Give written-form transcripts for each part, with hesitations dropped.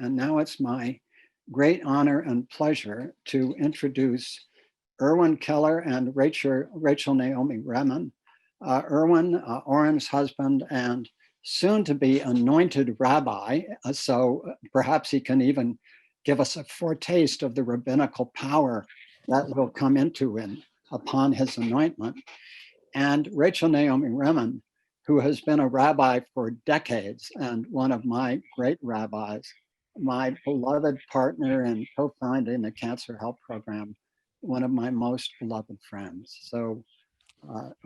And now it's my great honor and pleasure to introduce Irwin Keller and Rachel Naomi Remen. Irwin, Oren's husband and soon to be anointed rabbi, so perhaps he can even give us a foretaste of the rabbinical power that will come into him upon his anointment. And Rachel Naomi Remen, who has been a rabbi for decades and one of my great rabbis, my beloved partner in co-founding the Cancer Help Program, one of my most beloved friends. So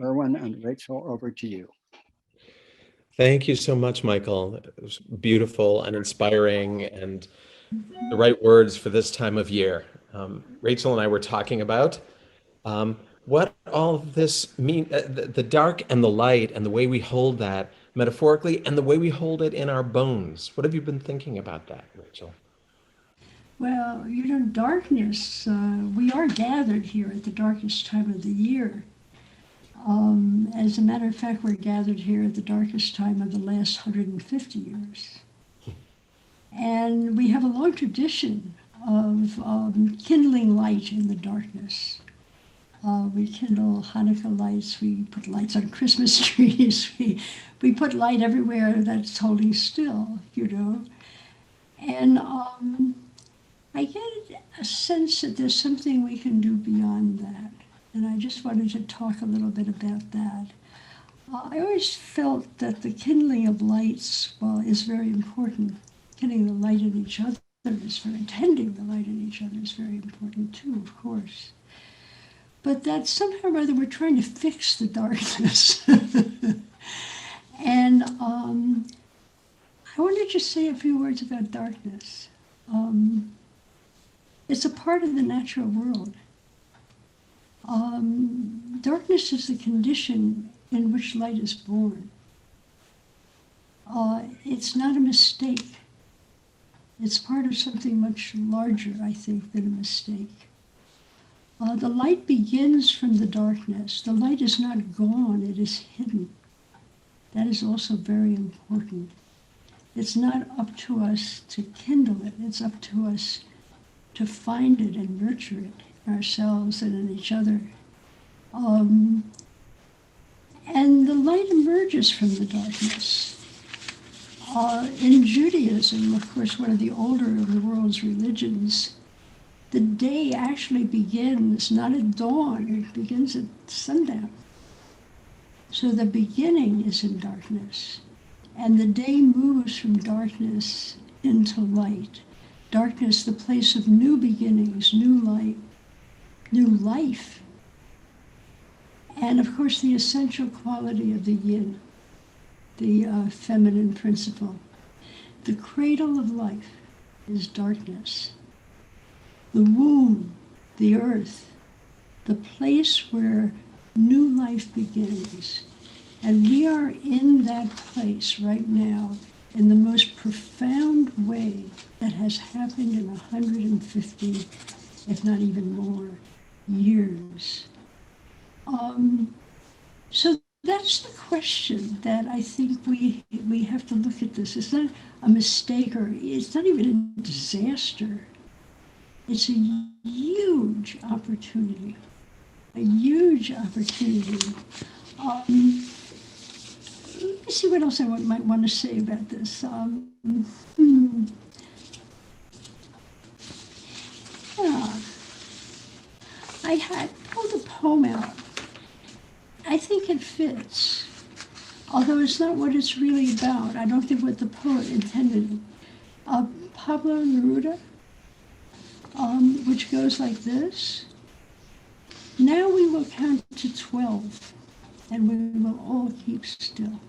Irwin and Rachel, over to you. Thank you so much, Michael. It was beautiful and inspiring and the right words for this time of year. Rachel and I were talking about what all of this mean, the dark and the light and the way we hold that metaphorically and the way we hold it in our bones. What have you been thinking about that, Rachel? Well, darkness, we are gathered here at the darkest time of the year. As a matter of fact, we're gathered here at the darkest time of the last 150 years. And we have a long tradition of kindling light in the darkness. We kindle Hanukkah lights, we put lights on Christmas trees, we put light everywhere that's holding still, And I get a sense that there's something we can do beyond that. And I just wanted to talk a little bit about that. I always felt that the kindling of lights, is very important. Kindling the light in each other is very, tending the light in each other is very important too, of course. But that somehow or other we're trying to fix the darkness. And I want to just say a few words about darkness. It's a part of the natural world. Darkness is the condition in which light is born. It's not a mistake. It's part of something much larger, I think, than a mistake. The light begins from the darkness. The light is not gone, it is hidden. That is also very important. It's not up to us to kindle it. It's up to us to find it and nurture it in ourselves and in each other. And the light emerges from the darkness. In Judaism, of course, one of the older of the world's religions, the day actually begins not at dawn, it begins at sundown. So the beginning is in darkness, and the day moves from darkness into light. Darkness, the place of new beginnings, new light, new life. And of course, the essential quality of the yin, the feminine principle. The cradle of life is darkness. The womb, the earth, the place where new life begins. And we are in that place right now in the most profound way that has happened in 150, if not even more, years. So that's the question that I think we have to look at this. It's not a mistake, or it's not even a disaster. It's a huge opportunity, a huge opportunity. Let me see what else I might want to say about this. I pulled a poem out. I think it fits, although it's not what it's really about. I don't think what the poet intended. Pablo Neruda, which goes like this. Now we will count to 12, and we will all keep still.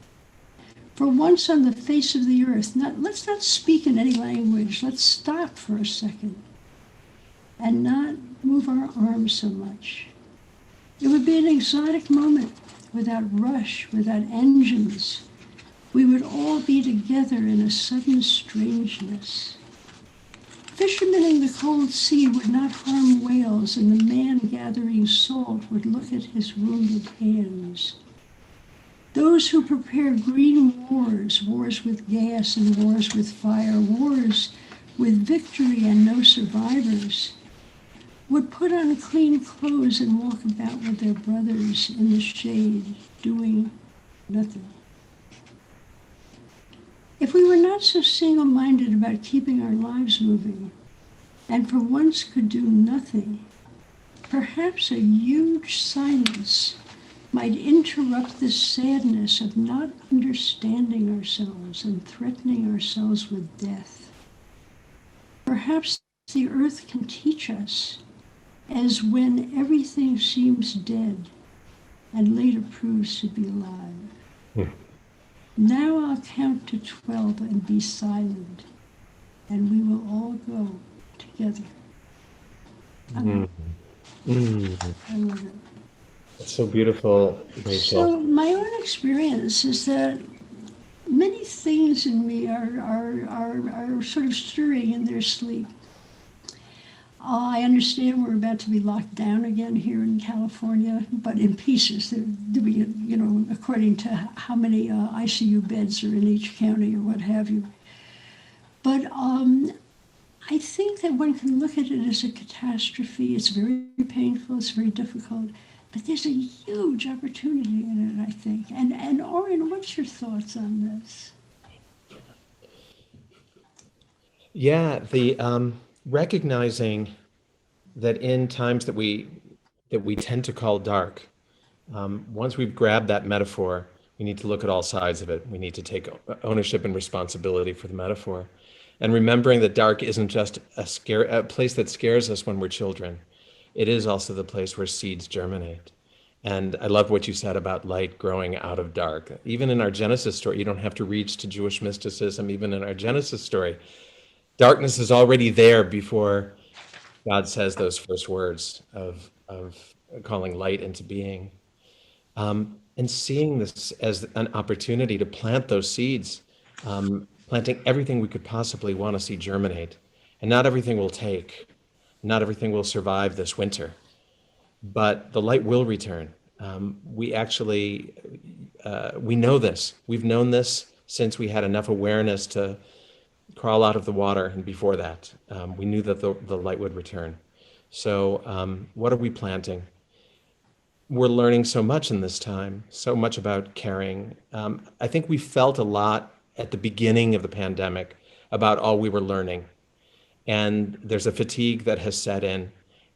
For once on the face of the earth, let's not speak in any language. Let's stop for a second and not move our arms so much. It would be an exotic moment without rush, without engines. We would all be together in a sudden strangeness. Fishermen in the cold sea would not harm whales, and the man gathering salt would look at his wounded hands. Those who prepare green wars, wars with gas and wars with fire, wars with victory and no survivors, would put on clean clothes and walk about with their brothers in the shade, doing nothing. If we were not so single-minded about keeping our lives moving, and for once could do nothing, perhaps a huge silence might interrupt the sadness of not understanding ourselves and threatening ourselves with death. Perhaps the earth can teach us, as when everything seems dead and later proves to be alive. Now I'll count to 12 and be silent, and we will all go together. I love it. It's so beautiful, Rachel. So my own experience is that many things in me are sort of stirring in their sleep. I understand we're about to be locked down again here in California, but in pieces. According to how many ICU beds are in each county or what have you. But I think that one can look at it as a catastrophe. It's very painful. It's very difficult. But there's a huge opportunity in it, I think. And Oren, what's your thoughts on this? Yeah, the recognizing that in times that we tend to call dark, once we've grabbed that metaphor, we need to look at all sides of it. We need to take ownership and responsibility for the metaphor, and remembering that dark isn't just a place that scares us when we're children. It is also the place where seeds germinate. And I love what you said about light growing out of dark. Even in our Genesis story, you don't have to reach to Jewish mysticism. Even in our Genesis story, darkness is already there before God says those first words of calling light into being. And seeing this as an opportunity to plant those seeds, planting everything we could possibly want to see germinate. And not everything will take, not everything will survive this winter, but the light will return. We know this. We've known this since we had enough awareness to crawl out of the water, and before that, we knew that the light would return. So what are we planting? We're learning so much in this time, so much about caring. I think we felt a lot at the beginning of the pandemic about all we were learning. And there's a fatigue that has set in,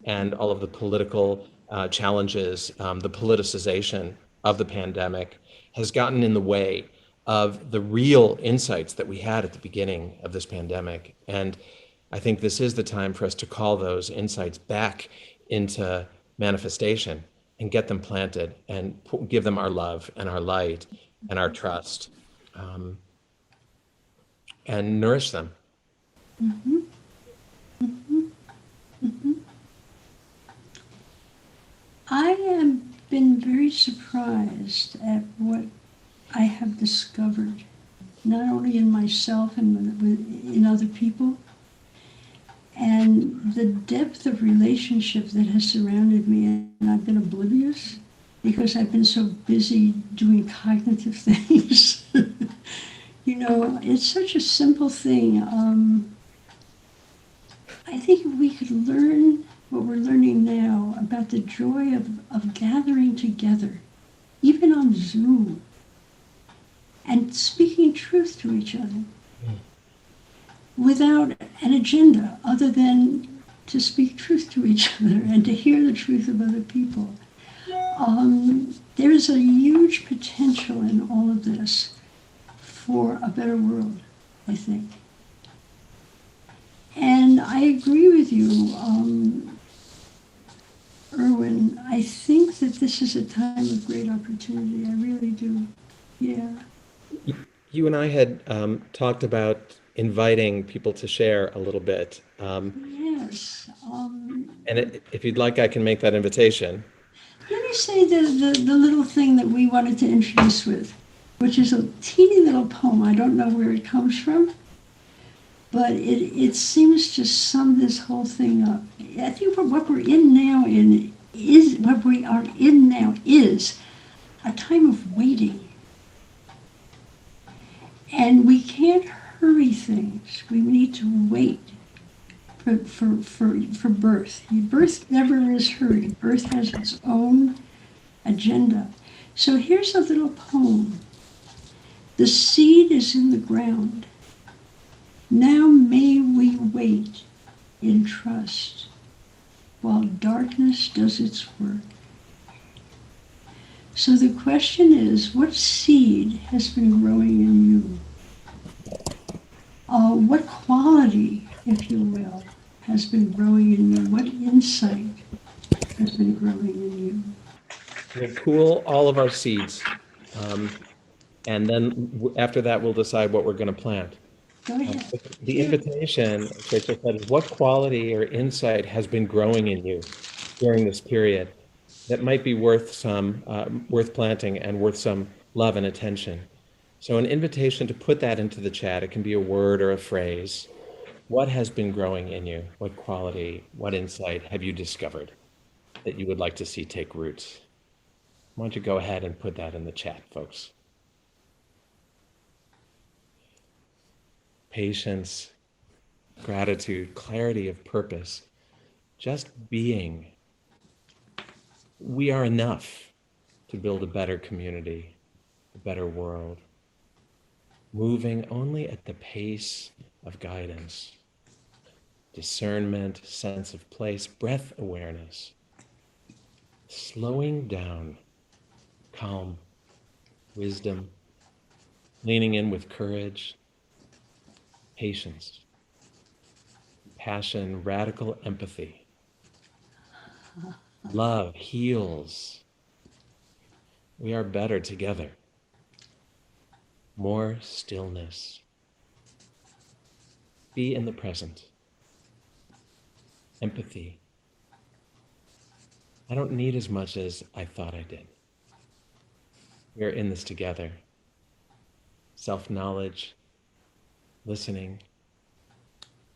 and all of the political challenges, the politicization of the pandemic has gotten in the way of the real insights that we had at the beginning of this pandemic. And I think this is the time for us to call those insights back into manifestation and get them planted and give them our love and our light and our trust, and nourish them. Mm-hmm. Mm-hmm. Mm-hmm. I have been very surprised at what I have discovered, not only in myself and in other people, and the depth of relationship that has surrounded me, and I've been oblivious because I've been so busy doing cognitive things. It's such a simple thing. I think if we could learn what we're learning now about the joy of gathering together, even on Zoom, and speaking truth to each other without an agenda other than to speak truth to each other and to hear the truth of other people. There is a huge potential in all of this for a better world, I think. And I agree with you, Irwin. I think that this is a time of great opportunity. I really do. Yeah. You and I had talked about inviting people to share a little bit. Yes. And if you'd like, I can make that invitation. Let me say the little thing that we wanted to introduce with, which is a teeny little poem. I don't know where it comes from, but it seems to sum this whole thing up. I think what we are in now is a time of waiting. And we can't hurry things. We need to wait for birth. Birth never is hurried. Birth has its own agenda. So here's a little poem. The seed is in the ground. Now may we wait in trust while darkness does its work. So the question is, what seed has been growing in you? What quality, if you will, has been growing in you? What insight has been growing in you? We'll pool all of our seeds. And then after that, we'll decide what we're going to plant. Go ahead. The invitation, as Rachel said, is what quality or insight has been growing in you during this period that might be worth planting and worth some love and attention. So an invitation to put that into the chat. It can be a word or a phrase. What has been growing in you? What quality, what insight have you discovered that you would like to see take roots? Why don't you go ahead and put that in the chat, folks? Patience, gratitude, clarity of purpose, just being. We are enough to build a better community, a better world, moving only at the pace of guidance, discernment, sense of place, breath awareness, slowing down, calm, wisdom, leaning in with courage, patience, passion, radical empathy. Love heals. We are better together. More stillness. Be in the present. Empathy. I don't need as much as I thought I did. We are in this together. Self-knowledge, listening,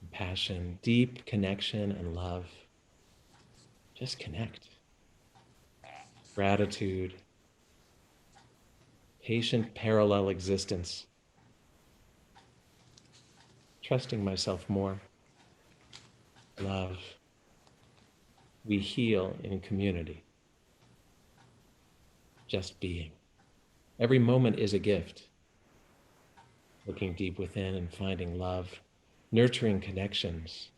compassion, deep connection and love. Just connect. Gratitude, patient parallel existence, trusting myself more, love. We heal in community, just being. Every moment is a gift. Looking deep within and finding love, nurturing connections,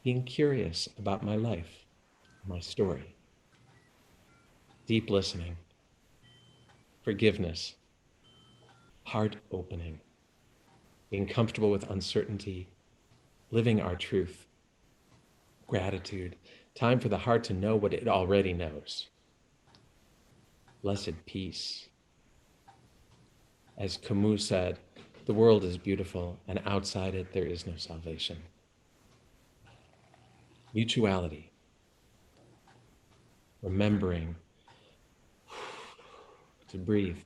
being curious about my life, my story. Deep listening, forgiveness, heart opening, being comfortable with uncertainty, living our truth, gratitude, time for the heart to know what it already knows. Blessed peace. As Camus said, the world is beautiful, and outside it there is no salvation. Mutuality, remembering to breathe,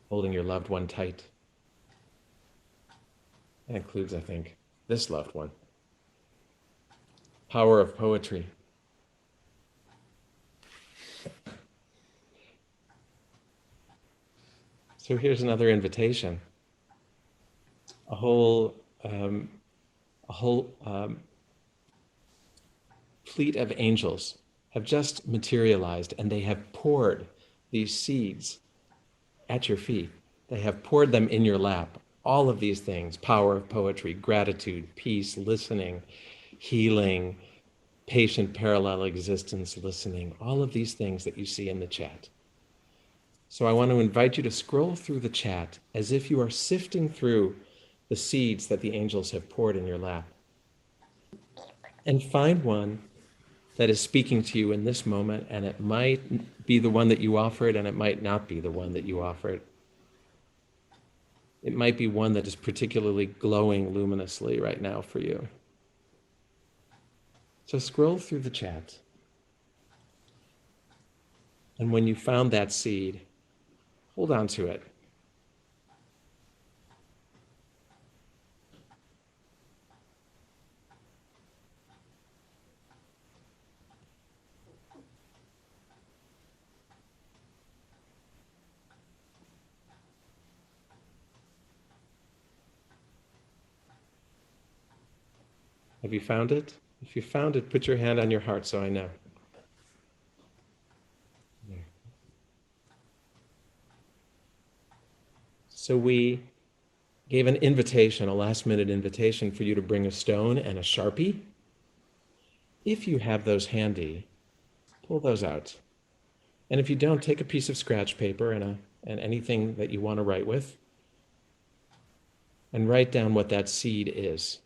holding your loved one tight. That includes, I think, this loved one. Power of poetry. So here's another invitation. A whole fleet of angels have just materialized, and they have poured these seeds at your feet. They have poured them in your lap. All of these things: power of poetry, gratitude, peace, listening, healing, patient parallel existence, listening, all of these things that you see in the chat. So I want to invite you to scroll through the chat as if you are sifting through the seeds that the angels have poured in your lap. And find one that is speaking to you in this moment, and it might be the one that you offered, and it might not be the one that you offered. It might be one that is particularly glowing luminously right now for you. So scroll through the chat. And when you found that seed, hold on to it. Have you found it? If you found it, put your hand on your heart so I know. There. So we gave an invitation, a last-minute invitation for you to bring a stone and a Sharpie. If you have those handy, pull those out. And if you don't, take a piece of scratch paper and anything that you want to write with, and write down what that seed is.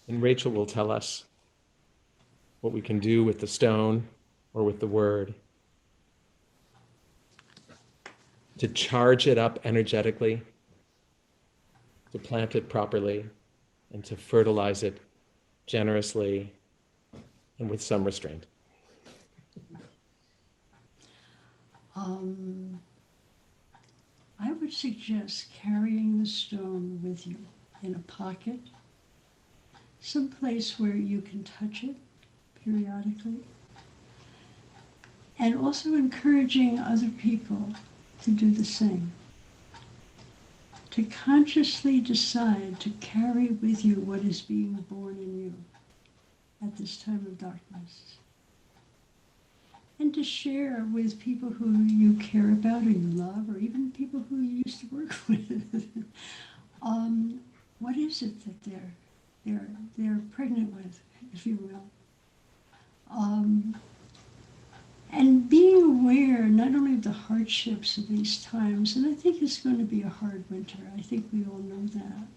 And Rachel will tell us what we can do with the stone or with the word to charge it up energetically, to plant it properly, and to fertilize it generously and with some restraint. I would suggest carrying the stone with you in a pocket, someplace where you can touch it periodically, and also encouraging other people to do the same. To consciously decide to carry with you what is being born in you at this time of darkness. And to share with people who you care about or you love, or even people who you used to work with, what is it that they're pregnant with, if you will. And being aware not only of the hardships of these times, and I think it's going to be a hard winter, I think we all know that,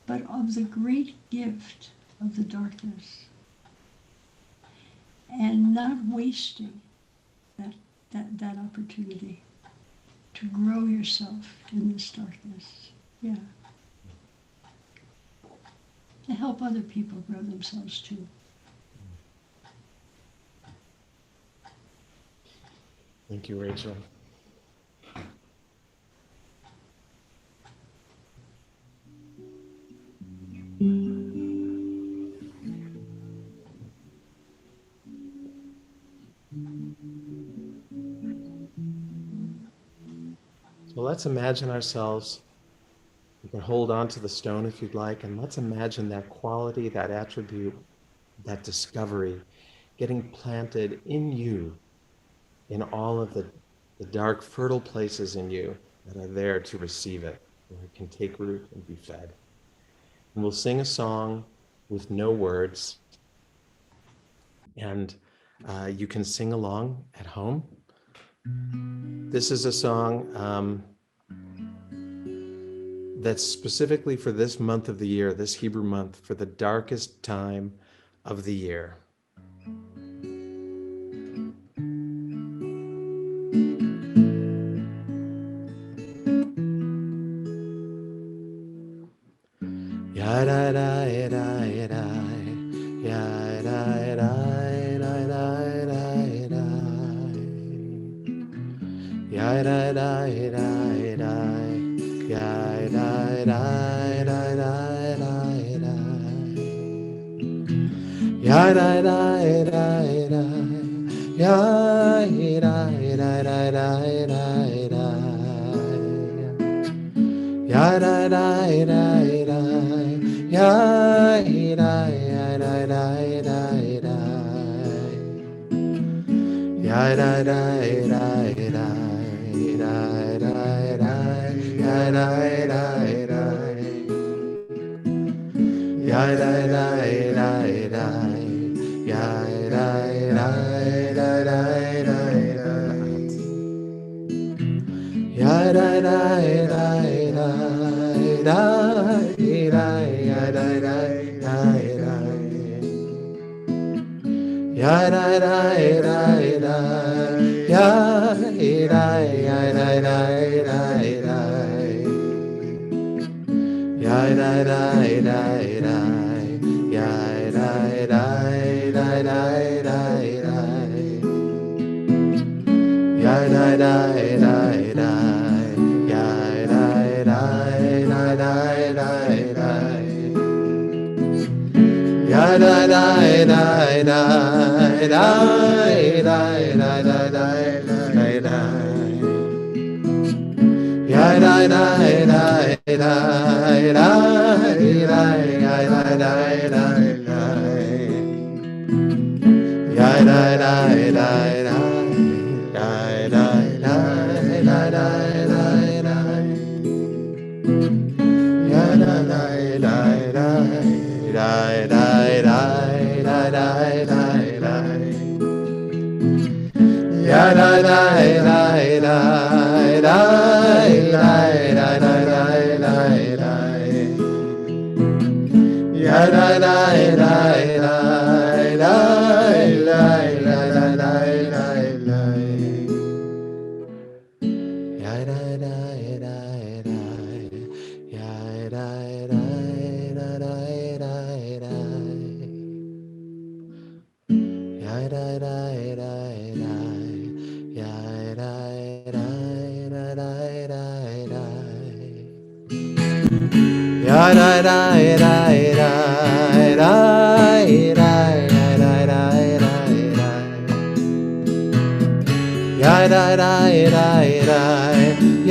but of the great gift of the darkness, and not wasting that opportunity to grow yourself in this darkness. Yeah. To help other people grow themselves too. Thank you, Rachel. So let's imagine ourselves, you can hold on to the stone if you'd like, and let's imagine that quality, that attribute, that discovery getting planted in you, in all of the dark, fertile places in you that are there to receive it, where it can take root and be fed. And we'll sing a song with no words, and you can sing along at home. This is a song that's specifically for this month of the year, this Hebrew month, for the darkest time of the year.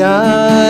Ya